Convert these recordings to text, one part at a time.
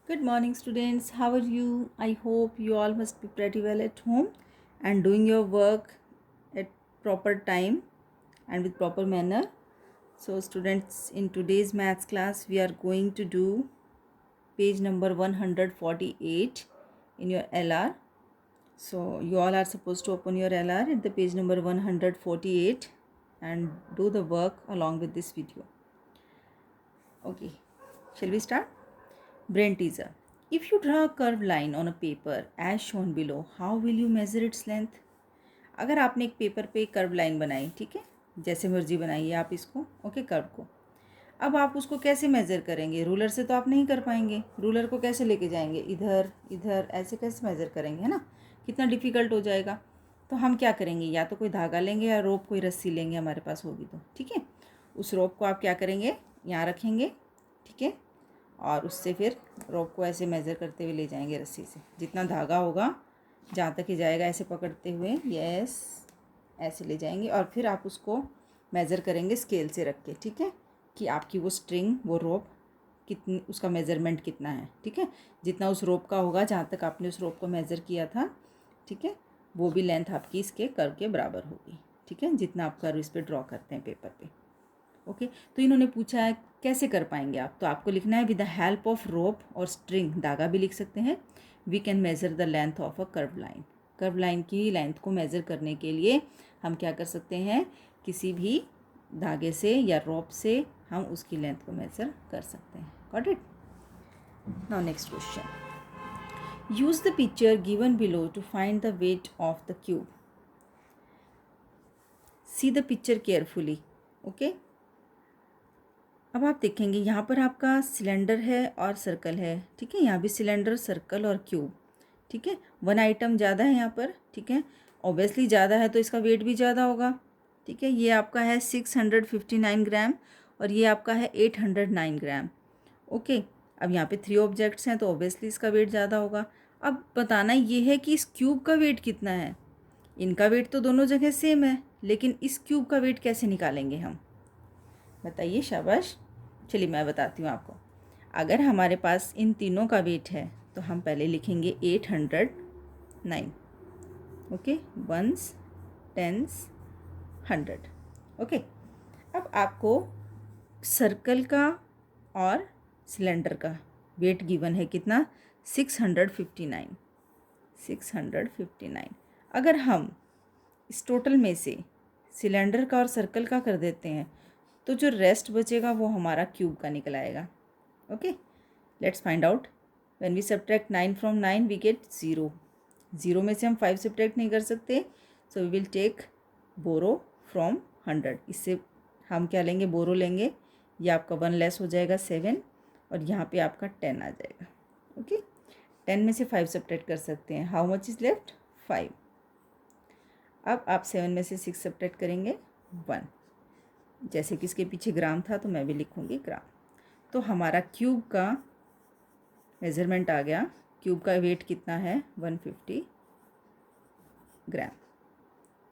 Good morning, students. How are you? I hope you all must be pretty well at home and doing your work at proper time and with proper manner. So, students, in today's maths class, we are going to do page number 148 in your LR. So, you all are supposed to open your LR at the page number 148 and do the work along with this video. Okay, shall we start? Brain teaser. If you draw a curved line on a paper as shown below, how will you measure its length? अगर आपने एक paper पे curve line बनाई, ठीक है, जैसे मर्जी बनाइए आप इसको, ओके, कर्व को। अब आप उसको कैसे मेज़र करेंगे? रूलर से तो आप नहीं कर पाएंगे। रूलर को कैसे लेके जाएंगे? इधर इधर ऐसे कैसे मेज़र करेंगे, है ना? कितना डिफ़िकल्ट हो जाएगा। तो हम क्या करेंगे, या तो कोई धागा लेंगे या रोप, कोई रस्सी लेंगे हमारे पास होगी तो, ठीक है। उस रोप को आप क्या करेंगे, यहाँ रखेंगे, ठीक है, और उससे फिर रोप को ऐसे मेज़र करते हुए ले जाएंगे रस्सी से। जितना धागा होगा जहाँ तक ही जाएगा, ऐसे पकड़ते हुए, यस, ऐसे ले जाएंगे और फिर आप उसको मेज़र करेंगे स्केल से रख के, ठीक है, कि आपकी वो स्ट्रिंग, वो रोप कितनी, उसका मेज़रमेंट कितना है, ठीक है। जितना उस रोप का होगा, जहाँ तक आपने उस रोप को मेज़र किया था, ठीक है, वो भी लेंथ आपकी इसके कर्व के बराबर होगी, ठीक है, जितना आप कर्व इस पर ड्रॉ करते हैं पेपर पे। ओके, तो इन्होंने पूछा है कैसे कर पाएंगे आप, तो आपको लिखना है with the help of rope और स्ट्रिंग, धागा भी लिख सकते हैं। We can measure the length of a curve line. Curve line की लेंथ को मेज़र करने के लिए हम क्या कर सकते हैं, किसी भी धागे से या रोप से हम उसकी लेंथ को मेज़र कर सकते हैं। Got it? Now next question, use the picture given below to find the weight of the cube. See the picture carefully. Okay, अब आप देखेंगे यहाँ पर आपका सिलेंडर है और सर्कल है, ठीक है, यहाँ भी सिलेंडर, सर्कल और क्यूब, ठीक है। वन आइटम ज़्यादा है यहाँ पर, ठीक है, ऑब्वियसली ज़्यादा है तो इसका वेट भी ज़्यादा होगा, ठीक है। ये आपका है 659 ग्राम और ये आपका है 809 ग्राम। ओके, अब यहाँ पे 3 ऑब्जेक्ट्स हैं तो ऑब्वियसली इसका वेट ज़्यादा होगा। अब बताना ये है कि इस क्यूब का वेट कितना है। इनका वेट तो दोनों जगह सेम है, लेकिन इस क्यूब का वेट कैसे निकालेंगे हम, बताइए, शाबाश। चलिए मैं बताती हूँ आपको। अगर हमारे पास इन तीनों का वेट है तो हम पहले लिखेंगे 809, ओके, वंस, टेंस, 100, ओके। अब आपको सर्कल का और सिलेंडर का वेट गिवन है कितना, 659, 659। अगर हम इस टोटल में से सिलेंडर का और सर्कल का कर देते हैं तो जो रेस्ट बचेगा वो हमारा क्यूब का निकल आएगा। Okay, let's find out. When we subtract 9 from 9 we get 0। 0 में से हम 5 सब्ट्रैक्ट नहीं कर सकते, so we will take borrow from 100। इससे हम क्या लेंगे, बोरो लेंगे, ये आपका 1 लेस हो जाएगा 7 और यहाँ पे आपका 10 आ जाएगा। ओके, 10 में से 5 सब्ट्रैक्ट कर सकते हैं। How much is left, 5। अब आप 7 में से 6 सब्ट्रैक्ट करेंगे, 1। जैसे कि इसके पीछे ग्राम था तो मैं भी लिखूँगी ग्राम। तो हमारा क्यूब का मेज़रमेंट आ गया। क्यूब का वेट कितना है, 150 ग्राम।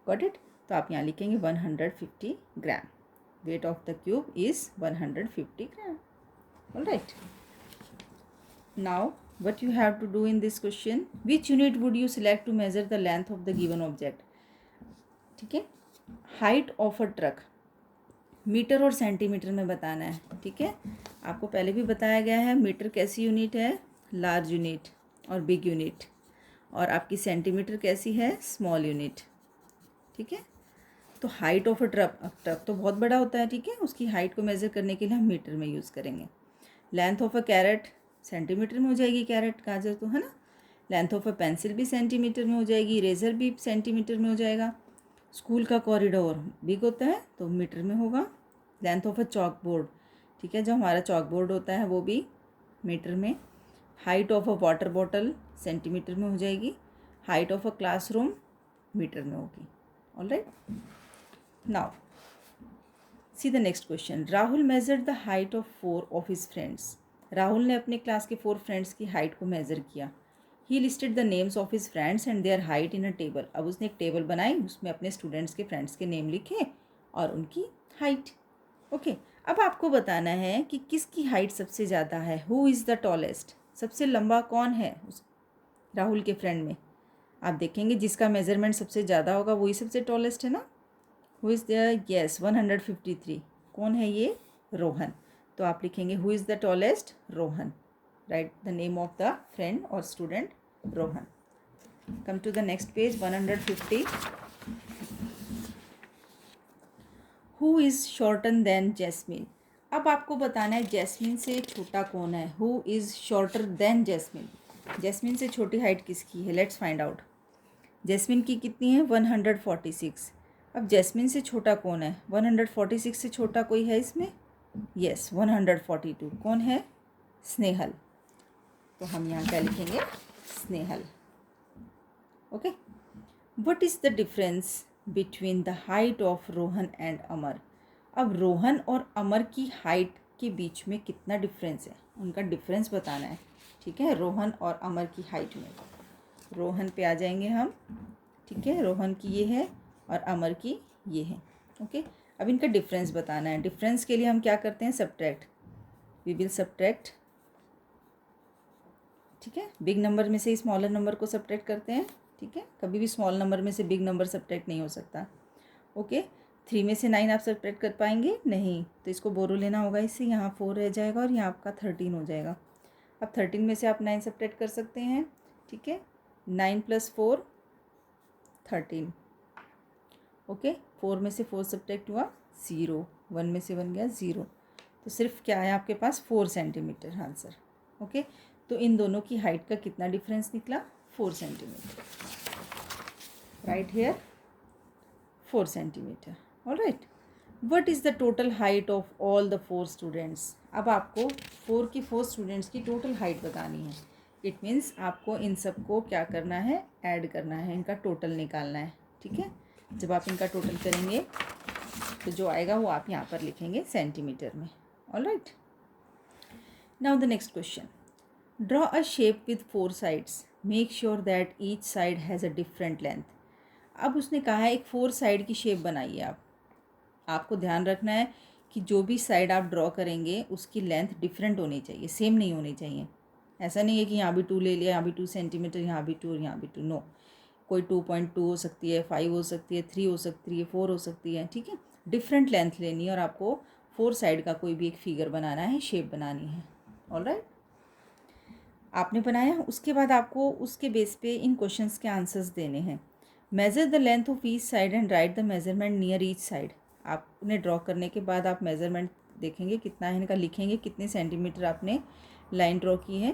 Got it? तो आप यहाँ लिखेंगे 150 gram. Weight of the cube is 150 gram. All right, now what you have to do in this question, which unit would you select to measure the length of the given object? ठीक है, height of a truck metre और centimetre में बताना है, ठीक है। आपको पहले भी बताया गया है मीटर कैसी यूनिट है, लार्ज यूनिट और बिग यूनिट, और आपकी सेंटीमीटर कैसी है, स्मॉल यूनिट, ठीक है। तो हाइट ऑफ अ ट्रक, अब ट्रक तो बहुत बड़ा होता है, ठीक है, उसकी हाइट को मेज़र करने के लिए हम मीटर में यूज़ करेंगे। Length of a carrot centimetre में हो जाएगी, कैरेट गाजर तो है ना। लेंथ ऑफ अ पेंसिल भी सेंटीमीटर में हो जाएगी, इरेज़र भी सेंटीमीटर में हो जाएगा। स्कूल का कॉरिडोर बिग होता है तो मीटर में होगा। Length of a chalk board, ठीक है, जो हमारा चॉक बोर्ड होता है वो भी मीटर में। Height of a water bottle centimetre में हो जाएगी। Height of a classroom metre में होगी। All right, now see the next question. Rahul measured the height of 4 of his friends. Rahul ने अपने क्लास के 4 फ्रेंड्स की हाइट को मेज़र किया। He listed the names of his friends and their height in a table. अब उसने एक table बनाई, उसमें अपने स्टूडेंट्स के फ्रेंड्स के नेम लिखे और उनकी हाइट। ओके, अब आपको बताना है कि किसकी हाइट सबसे ज़्यादा है, हु इज़ द टॉलेस्ट। सबसे लंबा कौन है उस राहुल के फ्रेंड में? आप देखेंगे जिसका मेजरमेंट सबसे ज़्यादा होगा वही सबसे टॉलेस्ट है ना। Who is the, yes, 153। कौन है ये? रोहन। तो आप लिखेंगे who is the tallest? Rohan. Write the name of the friend or student, Rohan. Come to the next page, 150। Who is shorter than Jasmine? अब आपको बताना है जैस्मिन से छोटा कौन है। Who is shorter than Jasmine? Jasmine से छोटी हाइट किसकी है? Let's find out. जैस्मिन की कितनी है? 146। अब जैस्मिन से छोटा कौन है? 146 से छोटा कोई है इसमें? यस, 142। कौन है? स्नेहल। तो हम यहाँ क्या लिखेंगे? Snehal. Okay. What is the difference between the height of Rohan and Amar? अब रोहन और अमर की हाइट के बीच में कितना डिफरेंस है, उनका डिफरेंस बताना है। ठीक है, रोहन और अमर की हाइट में। रोहन पे आ जाएंगे हम। ठीक है, रोहन की ये है और अमर की ये है। ओके, अब इनका डिफरेंस बताना है। डिफरेंस के लिए हम क्या करते हैं? सब्ट्रैक्ट। We will subtract. ठीक है, बिग नंबर में से स्मॉलर नंबर को सब्ट्रैक्ट करते हैं। ठीक है, कभी भी स्मॉल नंबर में से बिग नंबर सब्ट्रैक्ट नहीं हो सकता। ओके, 3 में से 9 आप सब्ट्रैक्ट कर पाएंगे नहीं, तो इसको बोरो लेना होगा। इससे यहाँ 4 रह जाएगा और यहाँ आपका 13 हो जाएगा। अब 13 में से आप 9 सब्ट्रैक्ट कर सकते हैं। ठीक है, 9 + 4 13। ओके, 4 में से 4 सब्ट्रैक्ट हुआ 0, 1 में से 1 गया 0। तो सिर्फ क्या है आपके पास? 4 सेंटीमीटर आंसर। ओके, तो इन दोनों की हाइट का कितना डिफरेंस निकला? 4 centimetre. Right here 4 centimetre. All right. What is the total height of all the 4 students? अब आपको 4 स्टूडेंट्स की टोटल हाइट बतानी है। इट मीन्स आपको इन सबको क्या करना है? ऐड करना है, इनका टोटल निकालना है। ठीक है, जब आप इनका टोटल करेंगे तो जो आएगा वो आप यहाँ पर लिखेंगे सेंटीमीटर में। All right, now the next question. Draw a shape with 4 sides, make sure that each side has a different length. अब उसने कहा है एक 4 साइड की शेप बनाइए आप। आपको ध्यान रखना है कि जो भी साइड आप ड्रॉ करेंगे उसकी लेंथ डिफरेंट होनी चाहिए, सेम नहीं होनी चाहिए। ऐसा नहीं है कि यहाँ भी 2 ले लिया, यहाँ भी 2 सेंटीमीटर, यहाँ भी 2 और यहाँ भी 2। नो, कोई 2.2 हो सकती है, 5 हो सकती है, 3 हो सकती है, 4 हो सकती है। ठीक है, डिफरेंट लेंथ लेनी है और आपको 4 साइड का कोई भी एक फिगर बनाना है, शेप बनानी है। ऑल राइट, आपने बनाया, उसके बाद आपको उसके बेस पे इन क्वेश्चंस के आंसर्स देने हैं। Measure the length of each side and right the measurement near each side. आपने ड्रॉ करने के बाद आप मेजरमेंट देखेंगे कितना है इनका, लिखेंगे कितने सेंटीमीटर आपने लाइन ड्रॉ की है।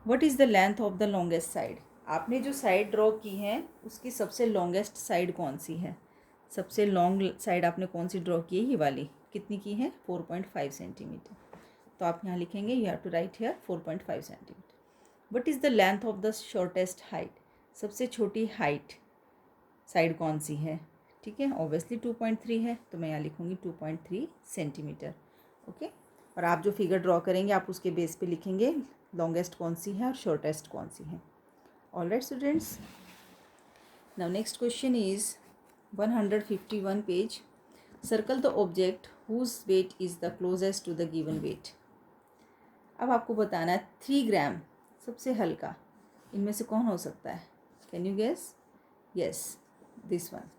What is the length of the longest side? आपने जो साइड ड्रॉ की है उसकी सबसे लॉन्गेस्ट साइड कौन सी है? सबसे लॉन्ग साइड आपने कौन सी ड्रॉ की है? ये वाली। कितनी की है? 4.5 सेंटीमीटर। तो आप यहाँ लिखेंगे, you have to write here 4.5 centimetre. What is the length of the shortest height? सबसे छोटी हाइट साइड कौन सी है? ठीक है, ऑब्वियसली 2.3 है, तो मैं यहाँ लिखूँगी 2.3 सेंटीमीटर। ओके, और आप जो फिगर ड्रॉ करेंगे आप उसके बेस पे लिखेंगे लॉन्गेस्ट कौन सी है और शॉर्टेस्ट कौन सी है। All right students, now next question is 151 page. Circle the object whose weight is the closest to the given weight. अब आपको बताना है 3 ग्राम सबसे हल्का, इनमें से कौन हो सकता है? Can you guess? Yes, this one.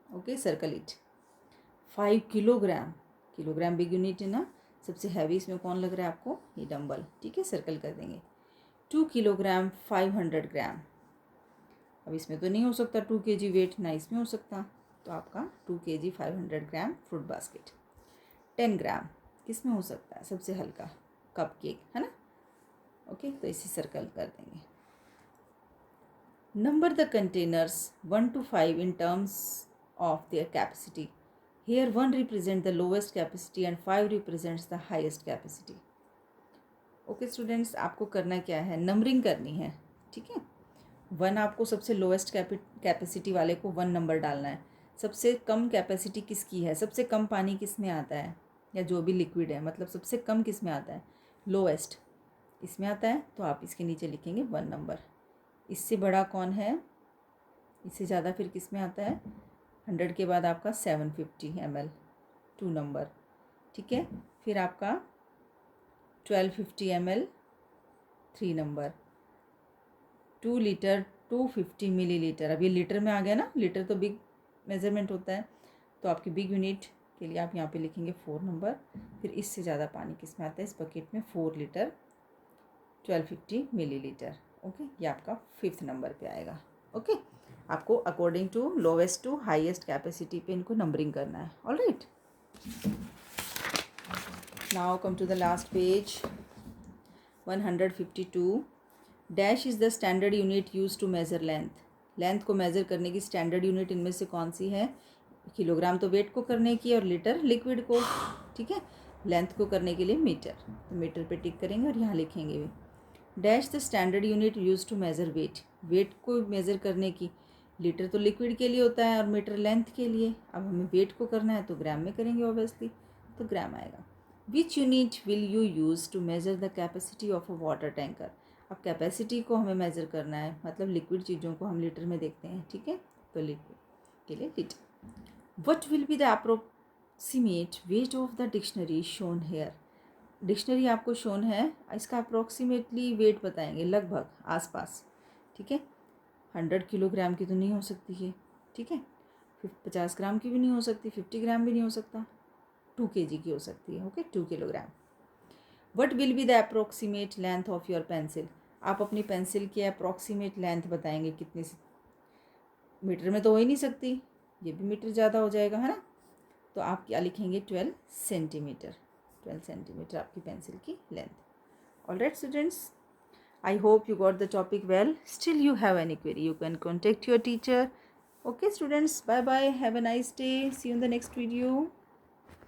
Okay, circle it. 5 kilogram, kilogram big unit है ना, सबसे हैवी इसमें कौन लग रहा है आपको? ये डंबल। ठीक है, सर्कल कर देंगे। 2 किलोग्राम 500 ग्राम, अब इसमें तो नहीं हो सकता 2 kg वेट, ना इसमें हो सकता, तो आपका 2 kg 500 ग्राम फ्रूट बास्केट। 10 ग्राम किस में हो सकता है सबसे हल्का? कप केक, है ना। ओके, तो इसी सर्कल कर देंगे। Number the containers 1 to 5 in terms of their capacity. Here 1 represents the lowest capacity and 5 represents the highest capacity. Okay students, आपको करना क्या है? नंबरिंग करनी है। ठीक है, 1 आपको सबसे लोवेस्ट कैपेसिटी वाले को 1 नंबर डालना है। सबसे कम कैपेसिटी किसकी है? सबसे कम पानी किस में आता है, या जो भी लिक्विड है, मतलब सबसे कम किस में आता है? लोवेस्ट इसमें आता है, तो आप इसके नीचे लिखेंगे 1 नंबर। इससे बड़ा कौन है? इससे ज़्यादा फिर किस में आता है? 100 के बाद आपका 750 ml 2 नंबर। ठीक है, फिर आपका 1250 ml 3 नंबर, 2 लीटर 250 मिलीलीटर। अब ये लीटर में आ गया ना, लीटर तो बिग मेज़रमेंट होता है, तो आपकी बिग यूनिट के लिए आप यहाँ पे लिखेंगे 4 नंबर। फिर इससे ज़्यादा पानी किस में आता है, इस बकेट में 4 लीटर 1250 मिलीलीटर। ओके, ये आपका 5th नंबर पे आएगा। ओके, आपको according to lowest to highest capacity पे इनको नंबरिंग करना है। All right, now come to the last page 152। Dash is the standard unit use to measure length. Length को मेज़र करने की स्टैंडर्ड यूनिट इनमें से कौन सी है? किलोग्राम तो वेट को करने की और लीटर लिक्विड को, ठीक है। लेंथ को करने के लिए मीटर, तो मीटर पे टिक करेंगे और यहाँ लिखेंगे भी। Dash the standard unit use to measure weight. Weight को मेज़र करने की, लीटर तो लिक्विड के लिए होता है और मीटर लेंथ के लिए। अब हमें वेट को करना है तो ग्राम में करेंगे ऑब्वियसली, तो ग्राम आएगा। Which unit will you use to measure the capacity of a water tanker. अब कैपेसिटी को हमें मेज़र करना है, मतलब लिक्विड चीज़ों को हम लीटर में देखते हैं, ठीक है, तो लिक्विड के लिए litre. What will be the approximate weight of the dictionary shown here. Dictionary आपको शोन है, इसका अप्रोक्सीमेटली वेट बताएंगे, लगभग आसपास, ठीक है। 100 किलोग्राम की तो नहीं हो सकती है, ठीक है, 50 ग्राम की भी नहीं हो सकती, 50 ग्राम भी नहीं हो सकता, 2 kg की हो सकती है। Okay, 2 kilogram. What will be the approximate length of your pencil. आप अपनी पेंसिल की अप्रोक्सीमेट लेंथ बताएंगे कितनी से, मीटर में तो हो ही नहीं सकती, ये भी मीटर ज़्यादा हो जाएगा, है ना। तो आप क्या लिखेंगे, 12 सेंटीमीटर। 12 सेंटीमीटर आपकी पेंसिल की length. All right students, I hope you got the topic well. Still you have any query, you can contact your teacher. Okay students, bye bye, have a nice day, see you in the next video.